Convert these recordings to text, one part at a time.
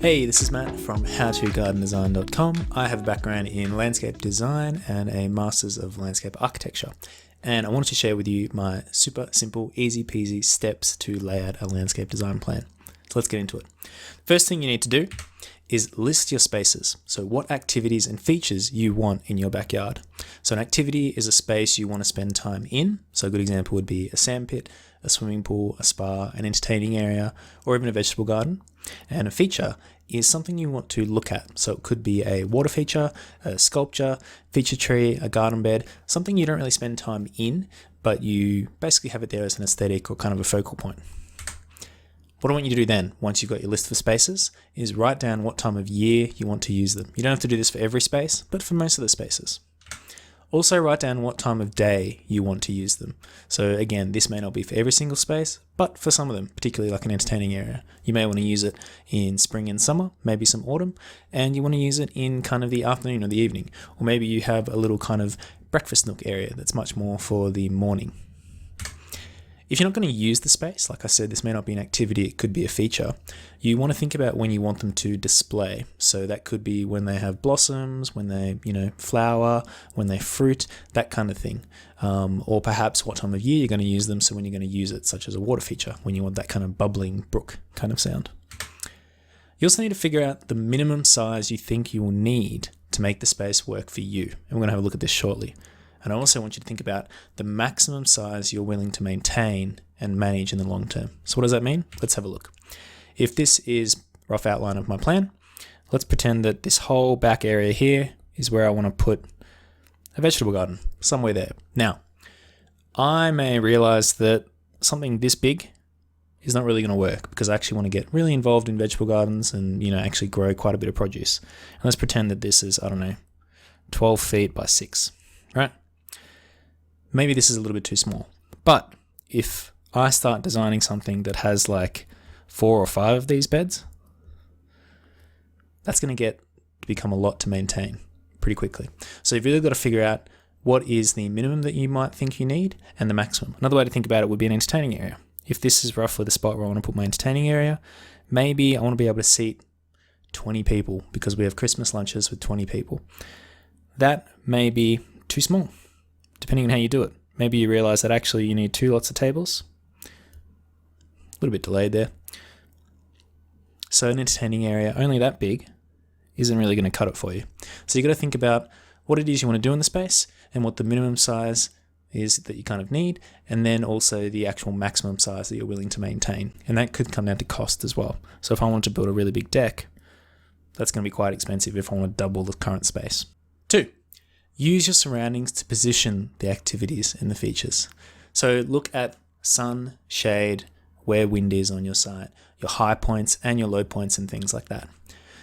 Hey, this is Matt from howtogardendesign.com. I have a background in landscape design and a Masters of Landscape Architecture. And I wanted to share with you my super simple, easy peasy steps to lay out a landscape design plan. So let's get into it. First thing you need to do is list your spaces. So what activities and features you want in your backyard. So an activity is a space you want to spend time in. So a good example would be a sandpit, a swimming pool, a spa, an entertaining area, or even a vegetable garden. And a feature is something you want to look at. So it could be a water feature, a sculpture, feature tree, a garden bed, something you don't really spend time in, but you basically have it there as an aesthetic or kind of a focal point. What I want you to do then, once you've got your list for spaces, is write down what time of year you want to use them. You don't have to do this for every space, but for most of the spaces. Also write down what time of day you want to use them. So again, this may not be for every single space, but for some of them, particularly like an entertaining area. You may want to use it in spring and summer, maybe some autumn, and you want to use it in kind of the afternoon or the evening. Or maybe you have a little kind of breakfast nook area that's much more for the morning. If you're not going to use the space, like I said, this may not be an activity, it could be a feature. You want to think about when you want them to display. So that could be when they have blossoms, when they, flower, when they fruit, that kind of thing. Or perhaps what time of year you're going to use them. So when you're going to use it, such as a water feature, when you want that kind of bubbling brook kind of sound. You also need to figure out the minimum size you think you will need to make the space work for you. And we're going to have a look at this shortly. And I also want you to think about the maximum size you're willing to maintain and manage in the long term. So what does that mean? Let's have a look. If this is a rough outline of my plan, let's pretend that this whole back area here is where I want to put a vegetable garden, somewhere there. Now, I may realize that something this big is not really going to work because I actually want to get really involved in vegetable gardens and, actually grow quite a bit of produce. And let's pretend that this is, 12 feet by 6, right? Maybe this is a little bit too small. But if I start designing something that has like 4 or 5 of these beds, that's going to become a lot to maintain pretty quickly. So you've really got to figure out what is the minimum that you might think you need and the maximum. Another way to think about it would be an entertaining area. If this is roughly the spot where I want to put my entertaining area, maybe I want to be able to seat 20 people because we have Christmas lunches with 20 people. That may be too small, depending on how you do it. Maybe you realize that actually you need 2 lots of tables. A little bit delayed there. So an entertaining area only that big isn't really going to cut it for you. So you've got to think about what it is you want to do in the space and what the minimum size is that you kind of need, and then also the actual maximum size that you're willing to maintain. And that could come down to cost as well. So if I want to build a really big deck, that's going to be quite expensive if I want to double the current space. 2. Use your surroundings to position the activities and the features. So look at sun, shade, where wind is on your site, your high points and your low points and things like that.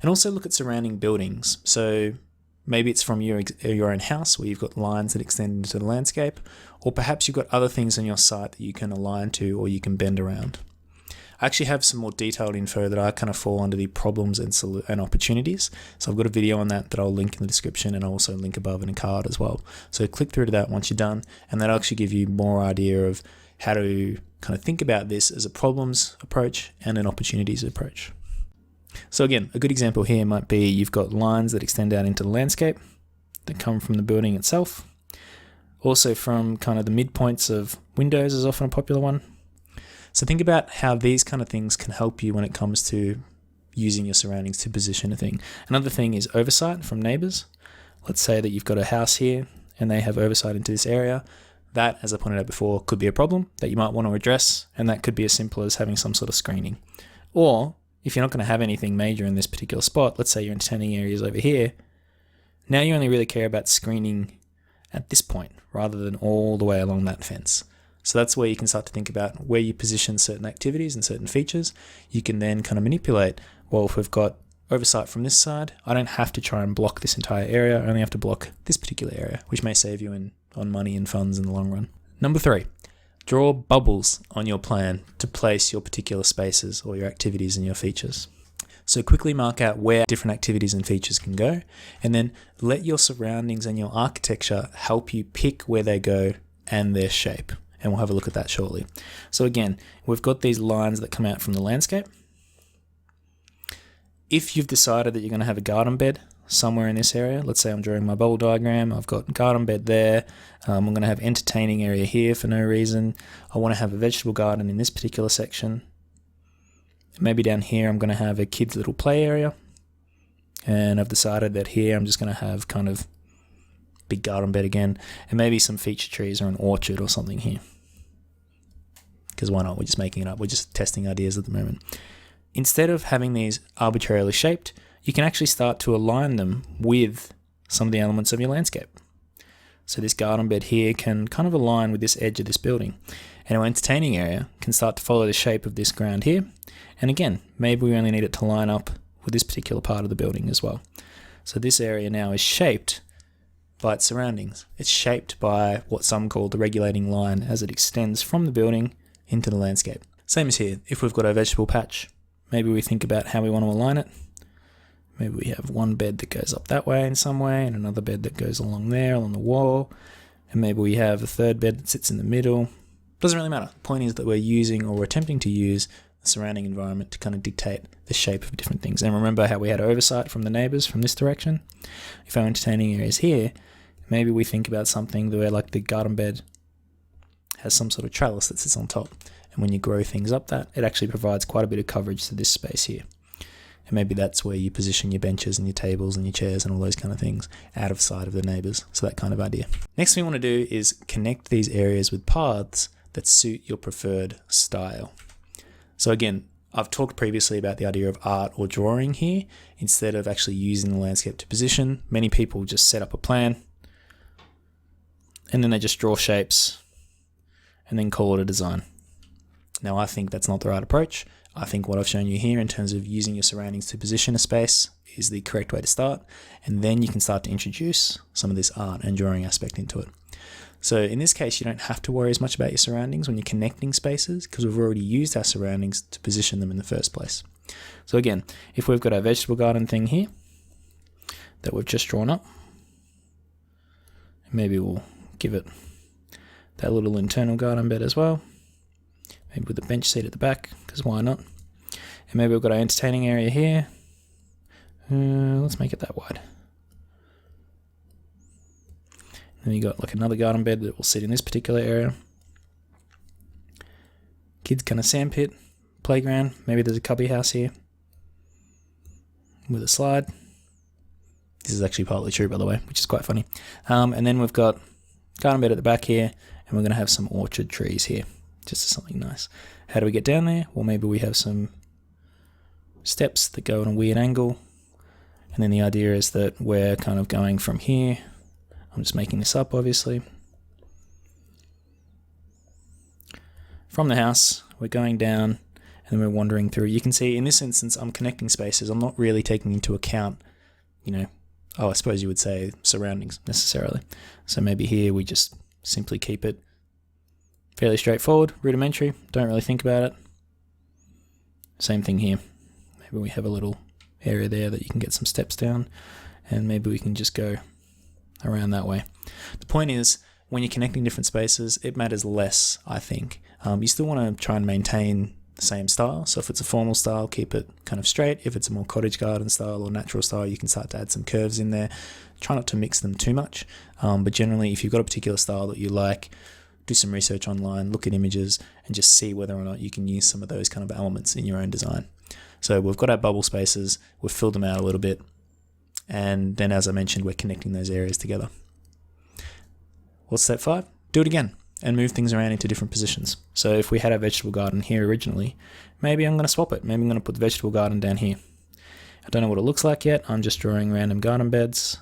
And also look at surrounding buildings. So maybe it's from your own house where you've got lines that extend into the landscape, or perhaps you've got other things on your site that you can align to or you can bend around. I actually have some more detailed info that I kind of fall under the problems and opportunities. So I've got a video on that I'll link in the description, and I'll also link above in a card as well. So click through to that once you're done, and that'll actually give you more idea of how to kind of think about this as a problems approach and an opportunities approach. So again, a good example here might be you've got lines that extend out into the landscape that come from the building itself. Also from kind of the midpoints of windows is often a popular one. So think about how these kind of things can help you when it comes to using your surroundings to position a thing. Another thing is oversight from neighbors. Let's say that you've got a house here and they have oversight into this area. That, as I pointed out before, could be a problem that you might want to address, and that could be as simple as having some sort of screening. Or if you're not going to have anything major in this particular spot, let's say your entertaining area is over here, now you only really care about screening at this point rather than all the way along that fence. So that's where you can start to think about where you position certain activities and certain features. You can then kind of manipulate, well, if we've got oversight from this side, I don't have to try and block this entire area. I only have to block this particular area, which may save you on money and funds in the long run. Number 3, draw bubbles on your plan to place your particular spaces or your activities and your features. So quickly mark out where different activities and features can go, and then let your surroundings and your architecture help you pick where they go and their shape. And we'll have a look at that shortly. So again, we've got these lines that come out from the landscape. If you've decided that you're going to have a garden bed somewhere in this area, let's say I'm drawing my bubble diagram, I've got garden bed there, I'm going to have entertaining area here for no reason, I want to have a vegetable garden in this particular section, maybe down here I'm going to have a kid's little play area, and I've decided that here I'm just going to have kind of big garden bed again, and maybe some feature trees or an orchard or something here. Because why not? We're just making it up. We're just testing ideas at the moment. Instead of having these arbitrarily shaped, you can actually start to align them with some of the elements of your landscape. So this garden bed here can kind of align with this edge of this building. And our entertaining area can start to follow the shape of this ground here. And again, maybe we only need it to line up with this particular part of the building as well. So this area now is shaped by its surroundings. It's shaped by what some call the regulating line as it extends from the building into the landscape. Same as here. If we've got a vegetable patch, maybe we think about how we want to align it. Maybe we have one bed that goes up that way in some way, and another bed that goes along there, along the wall. And maybe we have a third bed that sits in the middle. Doesn't really matter. The point is that we're using, or we're attempting to use, the surrounding environment to kind of dictate the shape of different things. And remember how we had oversight from the neighbours from this direction? If our entertaining area is here, maybe we think about something where like the garden bed has some sort of trellis that sits on top. And when you grow things up that, it actually provides quite a bit of coverage to this space here. And maybe that's where you position your benches and your tables and your chairs and all those kind of things out of sight of the neighbours. So that kind of idea. Next thing we want to do is connect these areas with paths that suit your preferred style. So again, I've talked previously about the idea of art or drawing here. Instead of actually using the landscape to position, many people just set up a plan and then they just draw shapes and then call it a design. Now, I think that's not the right approach. I think what I've shown you here in terms of using your surroundings to position a space is the correct way to start, and then you can start to introduce some of this art and drawing aspect into it. So in this case, you don't have to worry as much about your surroundings when you're connecting spaces because we've already used our surroundings to position them in the first place. So again, if we've got our vegetable garden thing here that we've just drawn up, maybe we'll give it that little internal garden bed as well. Maybe with a bench seat at the back, because why not? And maybe we've got our entertaining area here. Let's make it that wide. Then you got like another garden bed that will sit in this particular area. Kids kind of sandpit, playground. Maybe there's a cubby house here with a slide. This is actually partly true, by the way, which is quite funny. And then we've got garden bed at the back here, and we're going to have some orchard trees here. Just something nice. How do we get down there? Well, maybe we have some steps that go at a weird angle. And then the idea is that we're kind of going from here. I'm just making this up, obviously. From the house, we're going down and then we're wandering through. You can see in this instance, I'm connecting spaces. I'm not really taking into account, I suppose you would say surroundings necessarily. So maybe here we just simply keep it fairly straightforward, rudimentary, don't really think about it. Same thing here. Maybe we have a little area there that you can get some steps down, and maybe we can just go around that way. The point is, when you're connecting different spaces, it matters less, I think. You still want to try and maintain the same style. So if it's a formal style, keep it kind of straight. If it's a more cottage garden style or natural style, you can start to add some curves in there. Try not to mix them too much. But generally, if you've got a particular style that you like, do some research online, look at images, and just see whether or not you can use some of those kind of elements in your own design. So we've got our bubble spaces, we've filled them out a little bit, and then as I mentioned, we're connecting those areas together. What's step 5? Do it again and move things around into different positions. So if we had our vegetable garden here originally, maybe I'm going to swap it. Maybe I'm going to put the vegetable garden down here. I don't know what it looks like yet. I'm just drawing random garden beds.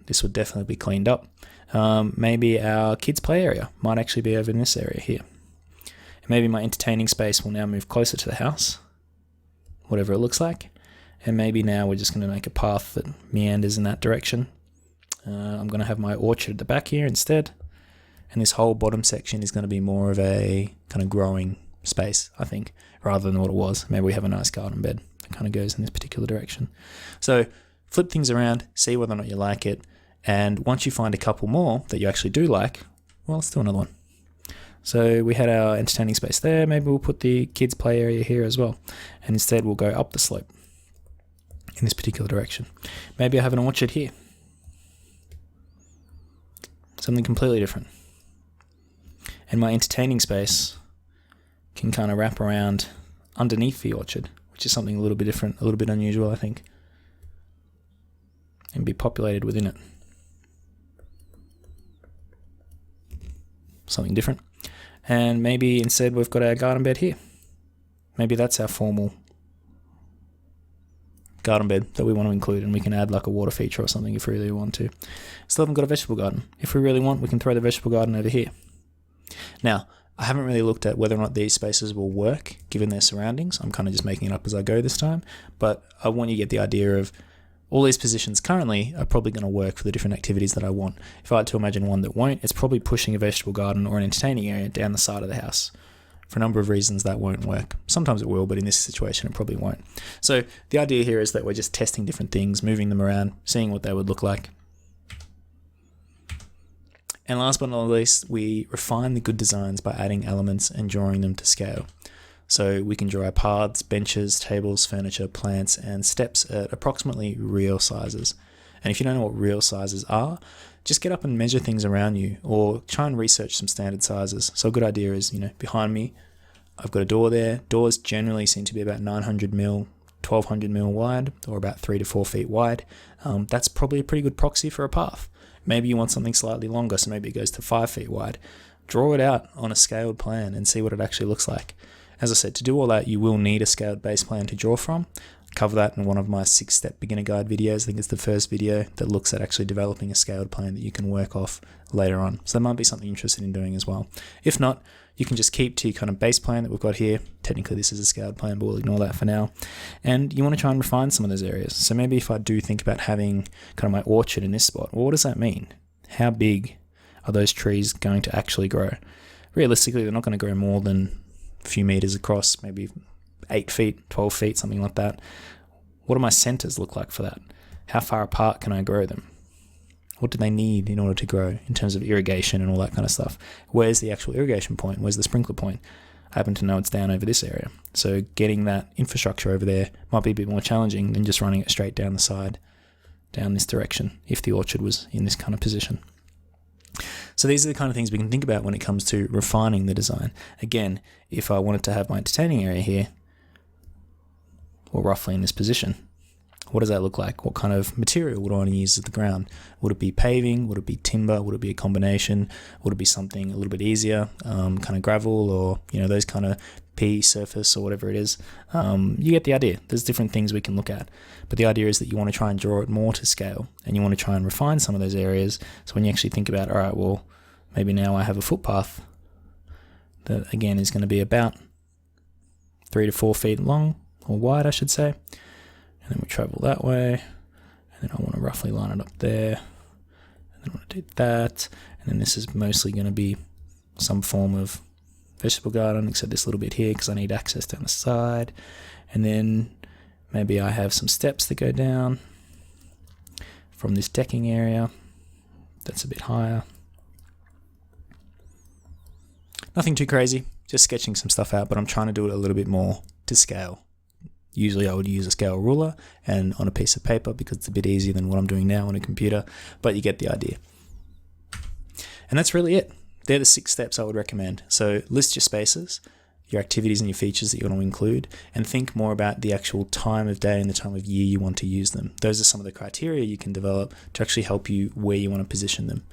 This would definitely be cleaned up. Maybe our kids' play area might actually be over in this area here. And maybe my entertaining space will now move closer to the house, whatever it looks like. And maybe now we're just going to make a path that meanders in that direction. I'm going to have my orchard at the back here instead. And this whole bottom section is going to be more of a kind of growing space, I think, rather than what it was. Maybe we have a nice garden bed that kind of goes in this particular direction. So flip things around, see whether or not you like it. And once you find a couple more that you actually do like, well, let's do another one. So we had our entertaining space there. Maybe we'll put the kids' play area here as well. And instead we'll go up the slope. in this particular direction. Maybe I have an orchard here. Something completely different. And my entertaining space can kind of wrap around underneath the orchard, which is something a little bit different, a little bit unusual, I think, and be populated within it. Something different. And maybe instead we've got our garden bed here. Maybe that's our formal garden bed that we want to include, and we can add like a water feature or something if we really want to. Still haven't got a vegetable garden. If we really want, we can throw the vegetable garden over here. Now, I haven't really looked at whether or not these spaces will work given their surroundings. I'm kind of just making it up as I go this time, but I want you to get the idea of all these positions currently are probably going to work for the different activities that I want. If I had to imagine one that won't, it's probably pushing a vegetable garden or an entertaining area down the side of the house. For a number of reasons that won't work. Sometimes it will, but in this situation it probably won't. So the idea here is that we're just testing different things, moving them around, seeing what they would look like. And last but not least, we refine the good designs by adding elements and drawing them to scale. So we can draw our paths, benches, tables, furniture, plants, and steps at approximately real sizes. And if you don't know what real sizes are, just get up and measure things around you, or try and research some standard sizes. So a good idea is, behind me, I've got a door there. Doors generally seem to be about 900 mil, 1200 mil wide, or about 3 to 4 feet wide. That's probably a pretty good proxy for a path. Maybe you want something slightly longer, so maybe it goes to 5 feet wide. Draw it out on a scaled plan and see what it actually looks like. As I said, to do all that, you will need a scaled base plan to draw from. Cover that in one of my 6-step beginner guide videos. I think it's the first video that looks at actually developing a scaled plan that you can work off later on. So that might be something you're interested in doing as well. If not, you can just keep to your kind of base plan that we've got here. Technically this is a scaled plan, but we'll ignore that for now. And you want to try and refine some of those areas. So maybe if I do think about having kind of my orchard in this spot, well, what does that mean? How big are those trees going to actually grow? Realistically, they're not going to grow more than a few meters across, maybe 8 feet, 12 feet, something like that. What do my centers look like for that? How far apart can I grow them? What do they need in order to grow in terms of irrigation and all that kind of stuff? Where's the actual irrigation point? Where's the sprinkler point? I happen to know it's down over this area. So getting that infrastructure over there might be a bit more challenging than just running it straight down the side, down this direction, if the orchard was in this kind of position. So these are the kind of things we can think about when it comes to refining the design. Again, if I wanted to have my entertaining area here, or roughly in this position, what does that look like? What kind of material would I want to use as the ground? Would it be paving? Would it be timber? Would it be a combination? Would it be something a little bit easier, kind of gravel, or those kind of pea surface or whatever it is? You get the idea. There's different things we can look at, but the idea is that you want to try and draw it more to scale, and you want to try and refine some of those areas. So when you actually think about, all right, well, maybe now I have a footpath that again is going to be about 3 to 4 feet long, or wide, I should say. And then we travel that way, and then I want to roughly line it up there, and then I want to do that, and then this is mostly going to be some form of vegetable garden, except this little bit here because I need access down the side. And then maybe I have some steps that go down from this decking area that's a bit higher. Nothing too crazy, just sketching some stuff out, but I'm trying to do it a little bit more to scale. Usually I would use a scale ruler and on a piece of paper because it's a bit easier than what I'm doing now on a computer, but you get the idea. And that's really it. They're the 6 steps I would recommend. So list your spaces, your activities and your features that you want to include, and think more about the actual time of day and the time of year you want to use them. Those are some of the criteria you can develop to actually help you where you want to position them.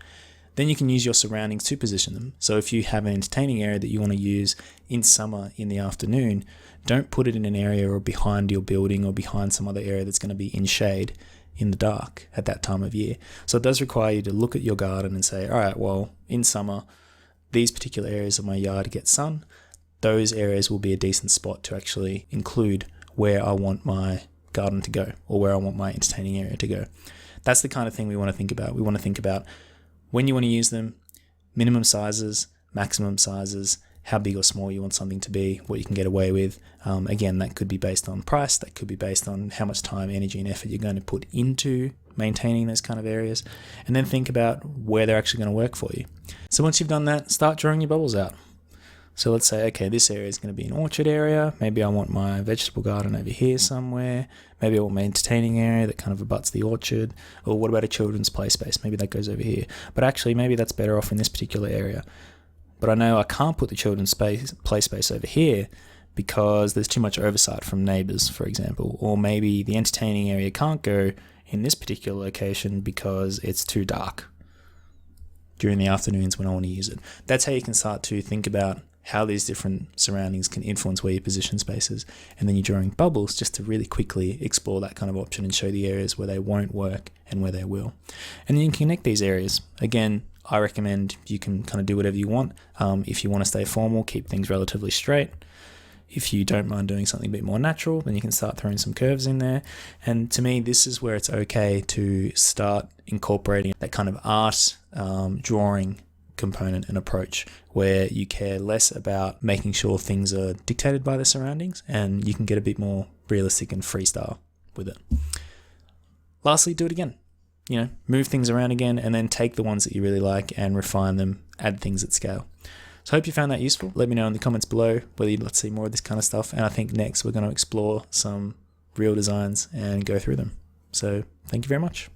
Then you can use your surroundings to position them. So if you have an entertaining area that you want to use in summer in the afternoon, don't put it in an area or behind your building or behind some other area that's going to be in shade in the dark at that time of year. So it does require you to look at your garden and say, all right, well, in summer, these particular areas of my yard get sun. Those areas will be a decent spot to actually include where I want my garden to go or where I want my entertaining area to go. That's the kind of thing we want to think about. We want to think about when you want to use them, minimum sizes, maximum sizes, how big or small you want something to be, what you can get away with. Again, that could be based on price, that could be based on how much time, energy, and effort you're going to put into maintaining those kind of areas, and then think about where they're actually going to work for you. So once you've done that, start drawing your bubbles out. So let's say, okay, this area is going to be an orchard area. Maybe I want my vegetable garden over here somewhere. Maybe I want my entertaining area that kind of abuts the orchard. Or what about a children's play space? Maybe that goes over here. But actually, maybe that's better off in this particular area. But I know I can't put the children's play space over here because there's too much oversight from neighbours, for example. Or maybe the entertaining area can't go in this particular location because it's too dark during the afternoons when I want to use it. That's how you can start to think about how these different surroundings can influence where you position spaces. And then you're drawing bubbles just to really quickly explore that kind of option and show the areas where they won't work and where they will. And then you can connect these areas. Again, I recommend you can kind of do whatever you want. If you want to stay formal, keep things relatively straight. If you don't mind doing something a bit more natural, then you can start throwing some curves in there. And to me, this is where it's okay to start incorporating that kind of art drawing component and approach, where you care less about making sure things are dictated by the surroundings and you can get a bit more realistic and freestyle with it. Lastly, do it again. Move things around again and then take the ones that you really like and refine them, add things at scale. So I hope you found that useful. Let me know in the comments below whether you'd like to see more of this kind of stuff. And I think next we're going to explore some real designs and go through them. So thank you very much.